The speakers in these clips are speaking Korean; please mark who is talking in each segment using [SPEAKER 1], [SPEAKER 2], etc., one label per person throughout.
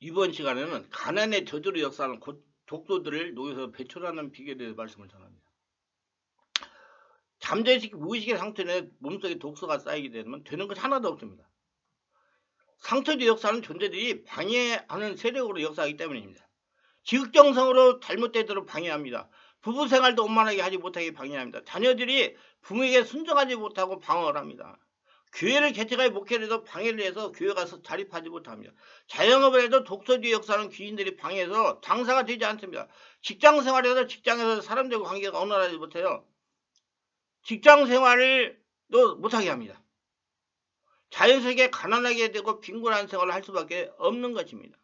[SPEAKER 1] 이번 시간에는 가난의 저주로 역사하는 독소들을 녹여서 배출하는 비결에 대해서 말씀을 전합니다. 잠재의식 무의식의 상태는 몸속에 독소가 쌓이게 되면 되는 것이 하나도 없습니다. 상처의 역사하는 존재들이 방해하는 세력으로 역사하기 때문입니다. 지극정성으로 잘못되도록 방해합니다. 부부 생활도 원만하게 하지 못하게 방해합니다. 자녀들이 부모에게 순종하지 못하고 방어를 합니다. 교회를 개척하여 목회를 해도 방해를 해서 교회가 자립하지 못합니다. 자영업을 해도 독소주의 역사하는 귀인들이 방해해서 장사가 되지 않습니다. 직장 생활에서 직장에서 사람들과 관계가 원활하지 못해요. 직장 생활을 또 못하게 합니다. 자연스럽게 가난하게 되고 빈곤한 생활을 할 수밖에 없는 것입니다.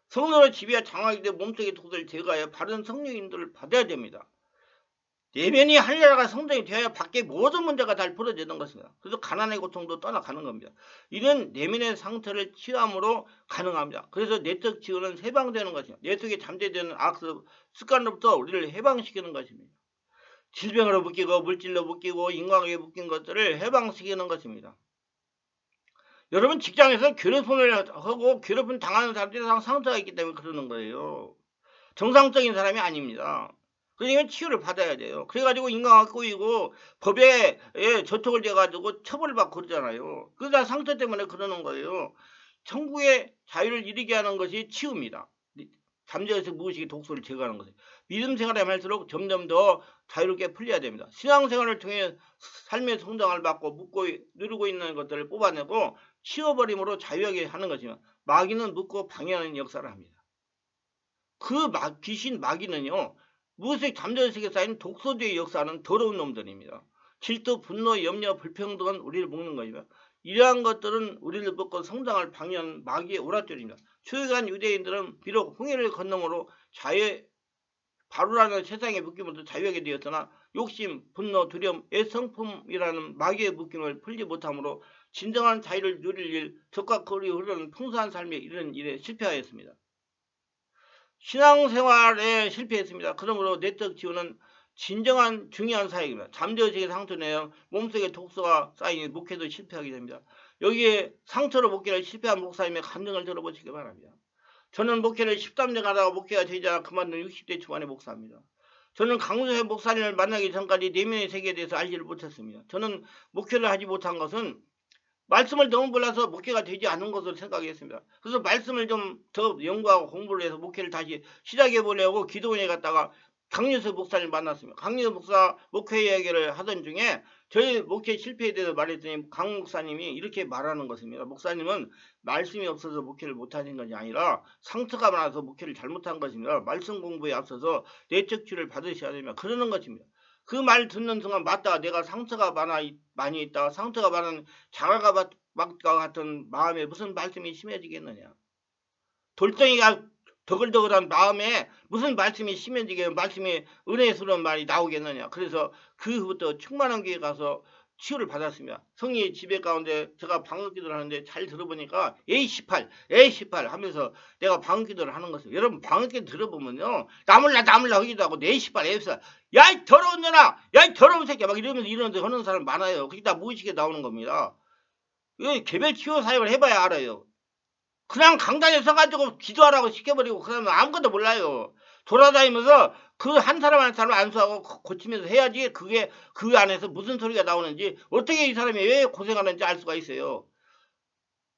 [SPEAKER 1] 성령의 지배와 장악이 되어 몸속의 독소를 제거하여 바른 성령 인도를 받아야 됩니다. 내면이 한결가 성장이 되어야 밖에 모든 문제가 잘 풀어지는 것입니다. 그래서 가난의 고통도 떠나가는 겁니다. 이는 내면의 상태를 치유함으로 가능합니다. 그래서 내적 치유는 해방되는 것입니다. 내 속에 잠재되는 악습, 습관으로부터 우리를 해방시키는 것입니다. 질병으로 묶이고 물질로 묶이고 인간에게 묶인 것들을 해방시키는 것입니다. 여러분 직장에서 괴롭힘을 하고 괴롭힘 당하는 사람들이 상처가 있기 때문에 그러는 거예요. 정상적인 사람이 아닙니다. 그러니까 치유를 받아야 돼요. 그래가지고 인간가 꼬이고 법에 저촉을 돼가지고 처벌을 받고 그러잖아요. 그게 다 상처 때문에 그러는 거예요. 천국의 자유를 이루게 하는 것이 치유입니다. 잠재의식 무의식의 독소를 제거하는 것이에요. 믿음 생활에 할수록 점점 더 자유롭게 풀려야 됩니다. 신앙생활을 통해 삶의 성장을 받고 묶고 누르고 있는 것들을 뽑아내고 치워버림으로 자유하게 하는 것이며 마귀는 묶고 방해하는 역사를 합니다. 그 귀신 마귀는요. 무의식 잠재의식에 쌓인 독소주의 역사는 더러운 놈들입니다. 질투, 분노, 염려, 불평등은 우리를 묶는 것이며 이러한 것들은 우리를 묶고 성장을 방해하는 마귀의 오랏줄입니다. 초기한 유대인들은 비록 홍해를 건너므로 바로라는 세상의 묶임으로도 자유하게 되었으나 욕심, 분노, 두려움, 애성품이라는 마귀의 묶임을 풀지 못하므로 진정한 자유를 누릴 일, 적과 거리 흐르는 풍성한 삶에 이르는 일에 실패하였습니다. 신앙생활에 실패했습니다. 그러므로 내적 치유는 진정한 중요한 사역입니다. 잠재의식의 상처내요 몸속에 독소가 쌓이니 목회도 실패하게 됩니다. 여기에 상처로 목회를 실패한 목사님의 감정을 들어보시기 바랍니다. 저는 목회를 13년 하다가 목회가 되자 그만둔 60대 초반의 목사입니다. 저는 강수의 목사님을 만나기 전까지 내면의 세계에 대해서 알지를 못했습니다. 저는 목회를 하지 못한 것은 말씀을 너무 몰라서 목회가 되지 않은 것으로 생각했습니다. 그래서 말씀을 좀 더 연구하고 공부를 해서 목회를 다시 시작해 보려고 기도원에 갔다가 강윤수 목사님을 만났습니다. 강윤수 목사 목회 이야기를 하던 중에 저희 목회 실패에 대해서 말했더니 강 목사님이 이렇게 말하는 것입니다. 목사님은 말씀이 없어서 목회를 못하신 것이 아니라 상처가 많아서 목회를 잘못한 것입니다. 말씀 공부에 앞서서 내적 치유를 받으셔야 됩니다. 그러는 것입니다. 그 말 듣는 순간 맞다. 내가 상처가 많이 있다. 상처가 많은 자갈과 같은 마음에 무슨 말씀이 심해지겠느냐. 돌덩이가 더글더글한 마음에 무슨 말씀이 심해지게 말씀이 은혜스러운 말이 나오겠느냐. 그래서 그 후부터 충만한 교회 가서 치유를 받았습니다. 성의 지배 가운데 제가 방언기도를 하는데 잘 들어보니까 A18 하면서 내가 방언기도를 하는 것을 여러분 방언기도 들어보면요 나물라 하기도 하고 A18 야 이 더러운 년아 야 이 더러운 새끼야 막 이러면서 이러는데 하는 사람 많아요. 그게 다 무의식에 나오는 겁니다. 이거 개별 치유 사역을 해봐야 알아요. 그냥 강단에 서가지고 기도하라고 시켜버리고 그러면 아무것도 몰라요. 돌아다니면서 그 한 사람 한 사람 안수하고 고치면서 해야지 그게 그 안에서 무슨 소리가 나오는지 어떻게 이 사람이 왜 고생하는지 알 수가 있어요.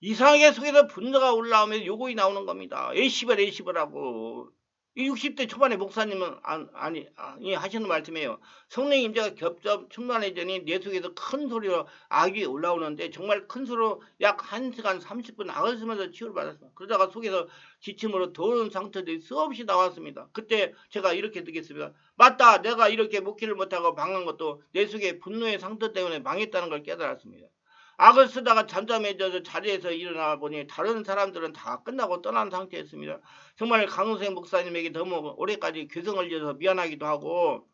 [SPEAKER 1] 이상하게 속에서 분노가 올라오면 요거이 나오는 겁니다. 에이시벌하고 이 60대 초반의 목사님은 아니 하시는 말씀이에요. 성령 임재가 겹겹 충만해지니 내 속에서 큰 소리로 악이 올라오는데 정말 큰 소리로 약 1시간 30분 악을 치유를 받았습니다. 그러다가 속에서 지침으로 더러운 상처들이 수없이 나왔습니다. 그때 제가 이렇게 느꼈습니다. 맞다. 내가 이렇게 목회를 못하고 망한 것도 내 속에 분노의 상처 때문에 망했다는 걸 깨달았습니다. 악을 쓰다가 잠잠해져서 자리에서 일어나 보니 다른 사람들은 다 끝나고 떠난 상태였습니다. 정말 강은생 목사님에게 너무 오래까지 괴성을 지어서 미안하기도 하고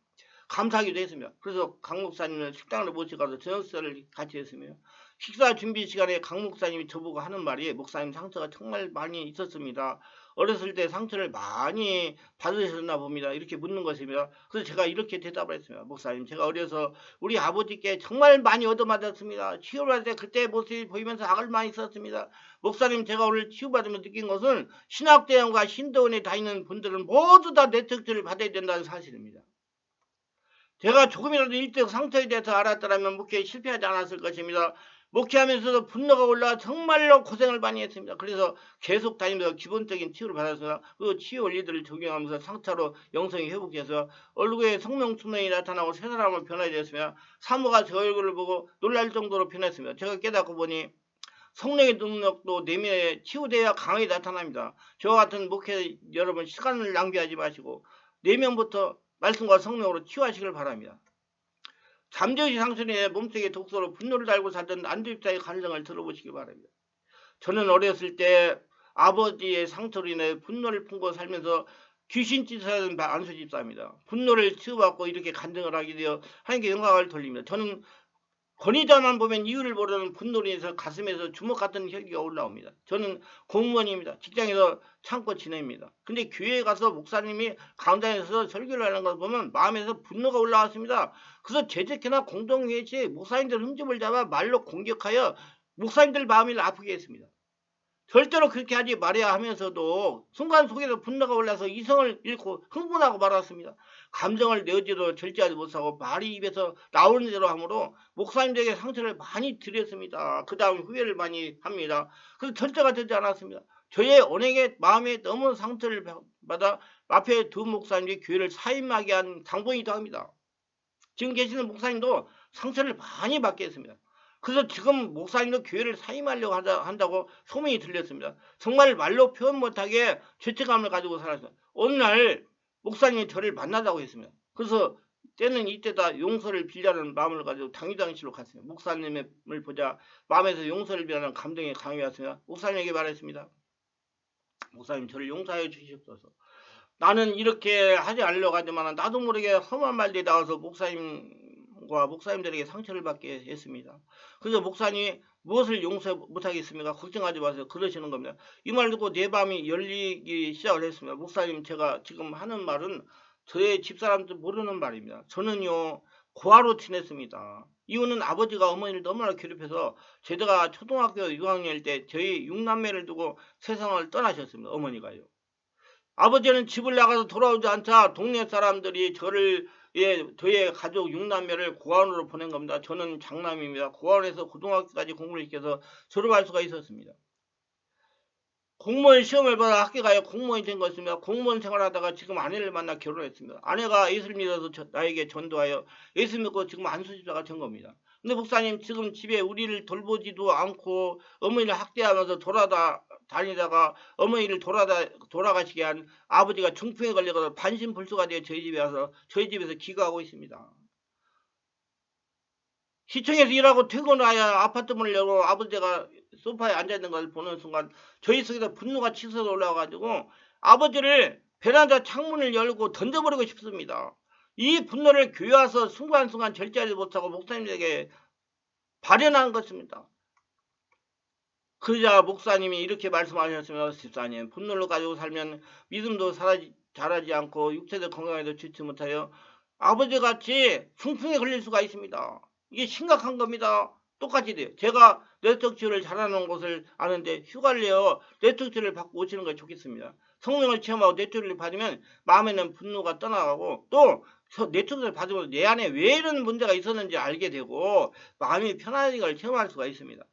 [SPEAKER 1] 감사하기도 했습니다. 그래서 강 목사님을 식당으로 모셔가서 저녁식사를 같이 했습니다. 식사 준비 시간에 강 목사님이 저보고 하는 말이 목사님 상처가 정말 많이 있었습니다. 어렸을 때 상처를 많이 받으셨나 봅니다. 이렇게 묻는 것입니다. 그래서 제가 이렇게 대답을 했습니다. 목사님, 제가 어려서 우리 아버지께 정말 많이 얻어맞았습니다. 치유받을 때 그때 모습이 보이면서 악을 많이 썼습니다. 목사님, 제가 오늘 치유받으면서 느낀 것은 신학대원과 신도원에 다니는 분들은 모두 다 네트워크를 받아야 된다는 사실입니다. 제가 조금이라도 일적 상처에 대해서 알았더라면 목회에 실패하지 않았을 것입니다. 목회하면서도 분노가 올라와 정말로 고생을 많이 했습니다. 그래서 계속 다니면서 기본적인 치유를 받았습니다. 그 치유 원리들을 적용하면서 상처로 영성이 회복해서 얼굴에 성령 충만이 나타나고 새 사람으로 변하게 되었습니다. 사모가 제 얼굴을 보고 놀랄 정도로 변했습니다. 제가 깨닫고 보니 성령의 능력도 내면에 치유되어야 강하게 나타납니다. 저와 같은 목회 여러분, 시간을 낭비하지 마시고 내면부터 말씀과 성령으로 치유하시길 바랍니다. 잠재의식 상처에 몸속에 독소로 분노를 달고 살던 안주입자의 간증을 들어보시기 바랍니다. 저는 어렸을 때 아버지의 상처로 인해 분노를 품고 살면서 귀신짓을 하는 안수집사입니다. 분노를 치유받고 이렇게 간증을 하게 되어 하나님께 영광을 돌립니다. 저는 권위자만 보면 이유를 모르는 분노로 인해서 가슴에서 주먹 같은 혈기가 올라옵니다. 저는 공무원입니다. 직장에서 참고 지냅니다. 근데 교회에 가서 목사님이 강단에서 설교를 하는 걸 보면 마음에서 분노가 올라왔습니다. 그래서 재직회나 공동회의에 목사님들 흠집을 잡아 말로 공격하여 목사님들 마음을 아프게 했습니다. 절대로 그렇게 하지 말아야 하면서도 순간 속에서 분노가 올라서 이성을 잃고 흥분하고 말았습니다. 감정을 내어지도 절제하지 못하고 말이 입에서 나오는 대로 하므로 목사님들에게 상처를 많이 드렸습니다. 그 다음 후회를 많이 합니다. 그래서 절제가 되지 않았습니다. 저의 언행의 마음에 너무 상처를 받아 앞에 두 목사님이 교회를 사임하게 한 장본이기도 합니다. 지금 계시는 목사님도 상처를 많이 받게 했습니다. 그래서 지금 목사님도 교회를 사임하려고 한다고 소문이 들렸습니다. 정말 말로 표현 못하게 죄책감을 가지고 살았어요. 어느 날 목사님이 저를 만나자고 했습니다. 그래서 때는 이때다 용서를 빌려는 마음을 가지고 당위장실로 갔습니다. 목사님을 보자 마음에서 용서를 빌려는 감동이 강해 왔습니다. 목사님에게 말했습니다. 목사님, 저를 용서해 주시옵소서. 나는 이렇게 하지 않으려고 하지만 나도 모르게 험한 말들이 나와서 목사님들에게 상처를 받게 했습니다. 그래서 목사님이 무엇을 용서 못하겠습니까? 걱정하지 마세요. 그러시는 겁니다. 이 말 듣고 내 마음이 열리기 시작을 했습니다. 목사님, 제가 지금 하는 말은 저의 집사람도 모르는 말입니다. 저는요, 고아로 지냈습니다. 이유는 아버지가 어머니를 너무나 괴롭혀서 제가 초등학교 6학년일 때 저희 6남매를 두고 세상을 떠나셨습니다. 어머니가요. 아버지는 집을 나가서 돌아오지 않자 동네 사람들이 저의 가족 6남매를 고아원으로 보낸 겁니다. 저는 장남입니다. 고아원에서 고등학교까지 공부를 시켜서 졸업할 수가 있었습니다. 공무원 시험을 받아 학교 가야 공무원이 된 것입니다. 공무원 생활하다가 지금 아내를 만나 결혼했습니다. 아내가 예수를 믿어서 나에게 전도하여 예수 믿고 지금 안수집사가 된 겁니다. 근데 목사님, 지금 집에 우리를 돌보지도 않고 어머니를 학대하면서 다니다가 어머니를 돌아가시게 한 아버지가 중풍에 걸려서 반신불수가 되어 저희 집에서 기거하고 있습니다. 시청에서 일하고 퇴근하여 아파트 문을 열고 아버지가 소파에 앉아있는 걸 보는 순간 저희 속에서 분노가 치솟아 올라와가지고 아버지를 베란다 창문을 열고 던져버리고 싶습니다. 이 분노를 교회 와서 순간순간 절제하지 못하고 목사님에게 발현한 것입니다. 그러자 목사님이 이렇게 말씀하셨습니다. 집사님, 분노를 가지고 살면 믿음도 자라지 않고 육체도 건강에도 좋지 못하여 아버지같이 중풍에 걸릴 수가 있습니다. 이게 심각한 겁니다. 똑같이 돼요. 제가 네트워크를 잘하는 곳을 아는데 휴가를 내어 네트워크를 받고 오시는 게 좋겠습니다. 성령을 체험하고 네트워크를 받으면 마음에는 분노가 떠나가고 또 네트워크를 받으면 내 안에 왜 이런 문제가 있었는지 알게 되고 마음이 편안하게 체험할 수가 있습니다.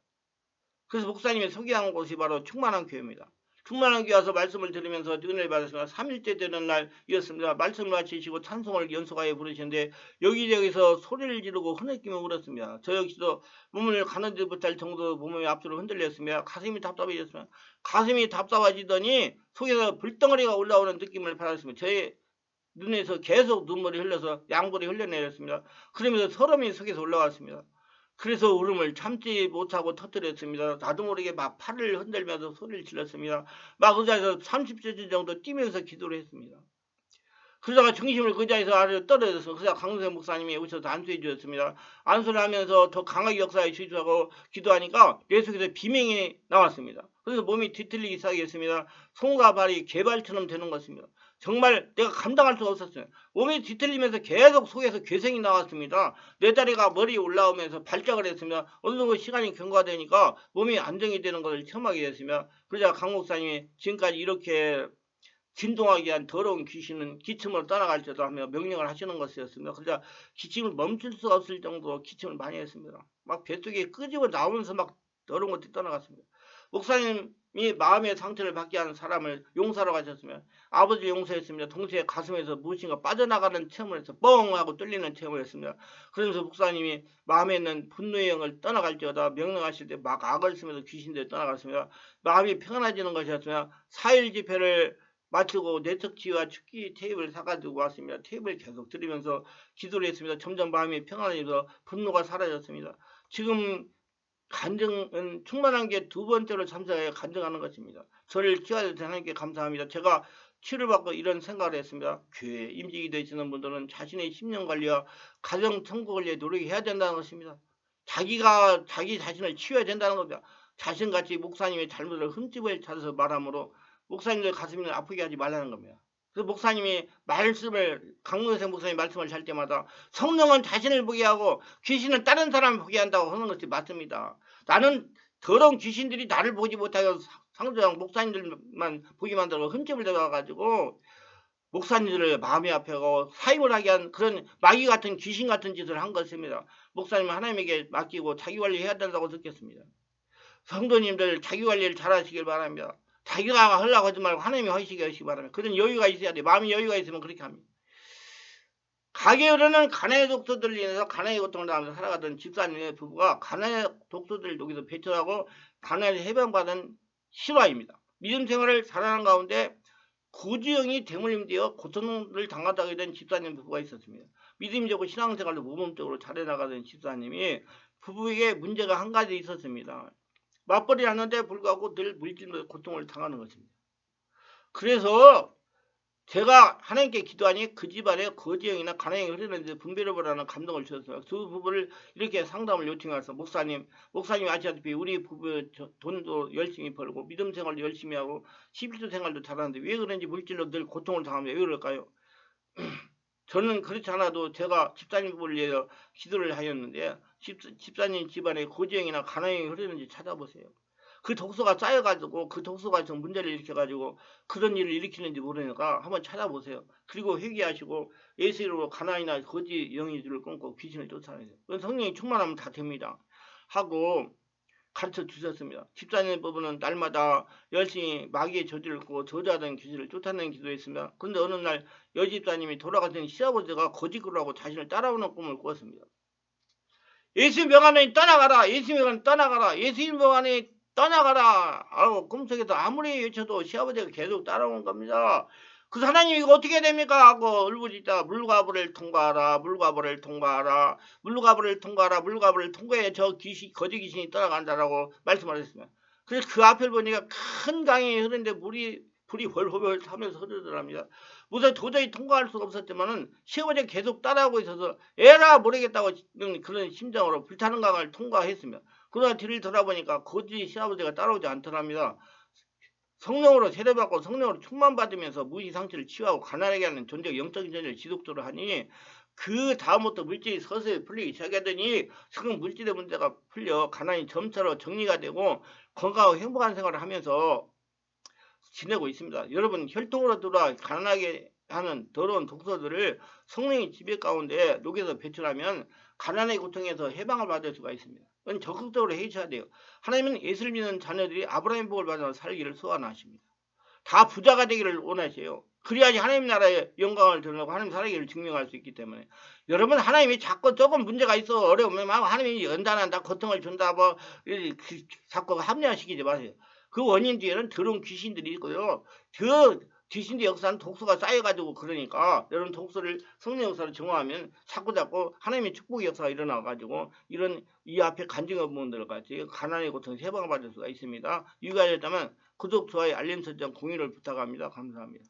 [SPEAKER 1] 그래서 목사님이 소개한 곳이 바로 충만한 교회입니다. 충만한 교회 와서 말씀을 들으면서 은혜를 받았습니다. 3일째 되는 날이었습니다. 말씀을 마치시고 찬송을 연속하여 부르시는데 여기저기서 소리를 지르고 흐느끼며 울었습니다. 저 역시도 몸을 가누지 못할 정도로 몸이 앞으로 흔들렸습니다. 가슴이 답답해졌습니다. 가슴이 답답해지더니 속에서 불덩어리가 올라오는 느낌을 받았습니다. 저의 눈에서 계속 눈물이 흘러서 양볼이 흘러내렸습니다. 그러면서 서름이 속에서 올라왔습니다. 그래서 울음을 참지 못하고 터뜨렸습니다. 나도 모르게 막 팔을 흔들면서 소리를 질렀습니다. 막 의자에서 30초 정도 뛰면서 기도를 했습니다. 그러다가 중심을 의자에서 아래로 떨어졌습니다. 그러다 강승 목사님이 오셔서 안수해 주셨습니다. 안수를 하면서 더 강하게 역사해 주시고 기도하니까 내 속에서 비명이 나왔습니다. 그래서 몸이 뒤틀리기 시작했습니다. 손과 발이 개발처럼 되는 것입니다. 정말 내가 감당할 수가 없었어요. 몸이 뒤틀리면서 계속 속에서 괴생이 나왔습니다. 내 다리가 머리에 올라오면서 발작을 했습니다. 어느 정도 시간이 경과되니까 몸이 안정이 되는 것을 체험하게 됐습니다. 그러자 강 목사님이 지금까지 이렇게 진동하게 한 더러운 귀신은 기침으로 떠나갈지도 하며 명령을 하시는 것이었습니다. 그러자 기침을 멈출 수가 없을 정도로 기침을 많이 했습니다. 막 뱃속에 끄집어 나오면서 막 더러운 것들이 떠나갔습니다. 목사님이 마음의 상처를 받게 하는 사람을 용서하러 가셨으며 아버지를 용서했습니다. 동시에 가슴에서 무엇인가 빠져나가는 체험을 해서 뻥 하고 뚫리는 체험을 했습니다. 그러면서 목사님이 마음에 있는 분노의 영을 떠나갈지어다 명령하실 때 막 악을 쓰면서 귀신들이 떠나갔습니다. 마음이 평안해지는 것이었으며 4일 집회를 마치고 네트워크와 축기 테이프를 사가지고 왔습니다. 테이프를 계속 들으면서 기도를 했습니다. 점점 마음이 평안해져서 분노가 사라졌습니다. 지금 간증은 충만한 게 두 번째로 참석해 간증하는 것입니다. 저를 키워주신 하나님께 감사합니다. 제가 치료받고 이런 생각을 했습니다. 교회 임직이 되시는 분들은 자신의 심령 관리와 가정 청구 관리에 노력해야 된다는 것입니다. 자기가 자기 자신을 치워야 된다는 겁니다. 자신같이 목사님의 잘못을 흠집을 찾아서 말하므로 목사님들 가슴을 아프게 하지 말라는 겁니다. 그래서 목사님이 강문생 목사님 말씀을 할 때마다 성령은 자신을 보게 하고 귀신은 다른 사람을 보게 한다고 하는 것이 맞습니다. 나는 더러운 귀신들이 나를 보지 못하게 상대방 목사님들만 보게 만들고 흠집을 잡아가지고 목사님들을 마음이 아프고 사임을 하게 한 그런 마귀 같은 귀신 같은 짓을 한 것입니다. 목사님은 하나님에게 맡기고 자기 관리해야 된다고 느꼈습니다. 성도님들 자기 관리를 잘 하시길 바랍니다. 자기가 하려고 하지 말고 하나님이 하시기 바랍니다. 그런 여유가 있어야 돼. 마음이 여유가 있으면 그렇게 합니다. 가게 흐르는 가나의 독소들을 인해서 가나의 고통을 당하면서 살아가던 집사님의 부부가 가나의 독소들을 여기서 배출하고 가나를 해방받은 실화입니다. 믿음 생활을 살아가는 가운데 구주형이 대물림되어 고통을 당하게 된 집사님 부부가 있었습니다. 믿음적으로 신앙생활도 모범적으로 잘해나가던 집사님이 부부에게 문제가 한 가지 있었습니다. 맞벌이를 하는데 불구하고 늘 물질로 고통을 당하는 것입니다. 그래서 제가 하나님께 기도하니 그 집안에 거지형이나 가나형이 흐르는지 분별해 보라는 감동을 주셨어요. 두 부부를 이렇게 상담을 요청해서 목사님이 아시다시피 우리 부부 돈도 열심히 벌고 믿음 생활도 열심히 하고 11조 생활도 잘하는데 왜 그런지 물질로 늘 고통을 당하면 왜 그럴까요? 저는 그렇지 않아도 제가 집사님 부부를 위해서 기도를 하였는데 집사님 집안에 고지형이나 가나형이 흐르는지 찾아보세요. 그 독소가 쌓여가지고 그 독소가 좀 문제를 일으켜가지고 그런 일을 일으키는지 모르니까 한번 찾아보세요. 그리고 회개하시고 예수 이름으로 가나이나 거지 영이들을 끊고 귀신을 쫓아내세요. 성령이 충만하면 다 됩니다. 하고 가르쳐 주셨습니다. 집사님 부부는 날마다 열심히 마귀의 저주를 끄고 저주하던 귀신을 쫓아내는 기도했습니다. 그런데 어느 날 여집사님이 돌아가신 시아버지가 거짓으로 자신을 따라오는 꿈을 꾸었습니다. 예수 명안에 떠나가라. 예수 명안에 떠나가라. 예수 명안에 떠나가라. 꿈속에서 아무리 외쳐도 시아버지가 계속 따라오는 겁니다. 그 하나님 이거 어떻게 됩니까? 하고 울부짖다 물과부를 통과하라. 물과부를 통과하라. 물과부를 통과하라. 물과부를 통과해 저 거지 귀신이 떠나간다라고 말씀하셨습니다. 그래서 그 앞을 보니까 큰 강이 흐르는데 불이 훨훨 타면서 흐르더랍니다. 무슨 도저히 통과할 수가 없었지만은 시아버지가 계속 따라오고 있어서 에라 모르겠다고 그런 심정으로 불타는 강을 통과했습니다. 그러나 뒤를 돌아보니까 거지 시아버지가 따라오지 않더랍니다. 성령으로 세례받고 성령으로 충만받으면서 무시 상처를 치유하고 가난하게 하는 존재의 영적인 전쟁을 지속적으로 하니 그 다음부터 물질이 서서히 풀리기 시작하더니 지금 물질의 문제가 풀려 가난이 점차로 정리가 되고 건강하고 행복한 생활을 하면서 지내고 있습니다. 여러분 혈통으로 들어와 가난하게 하는 더러운 독소들을 성령의 지배 가운데 녹여서 배출하면 가난의 고통에서 해방을 받을 수가 있습니다. 그건 적극적으로 해주셔야 돼요. 하나님은 예수를 믿는 자녀들이 아브라함 복을 받아 살기를 소원하십니다. 다 부자가 되기를 원하세요. 그래야지 하나님 나라의 영광을 드러내고 하나님 살아기를 증명할 수 있기 때문에 여러분 하나님이 자꾸 조금 문제가 있어 어려우면 하나님이 연단한다 고통을 준다 자꾸 합리화시키지 마세요. 그 원인 뒤에는 더러운 귀신들이 있고요. 그 귀신의 역사는 독소가 쌓여가지고 그러니까 여러분 독소를 성령 역사를 정화하면 자꾸자꾸 하나님의 축복의 역사가 일어나가지고 이런 이 앞에 간증한 분들 같이 가난의 고통에서 해방을 받을 수가 있습니다. 유익하셨다면 구독, 좋아요, 알림 설정, 공유를 부탁합니다. 감사합니다.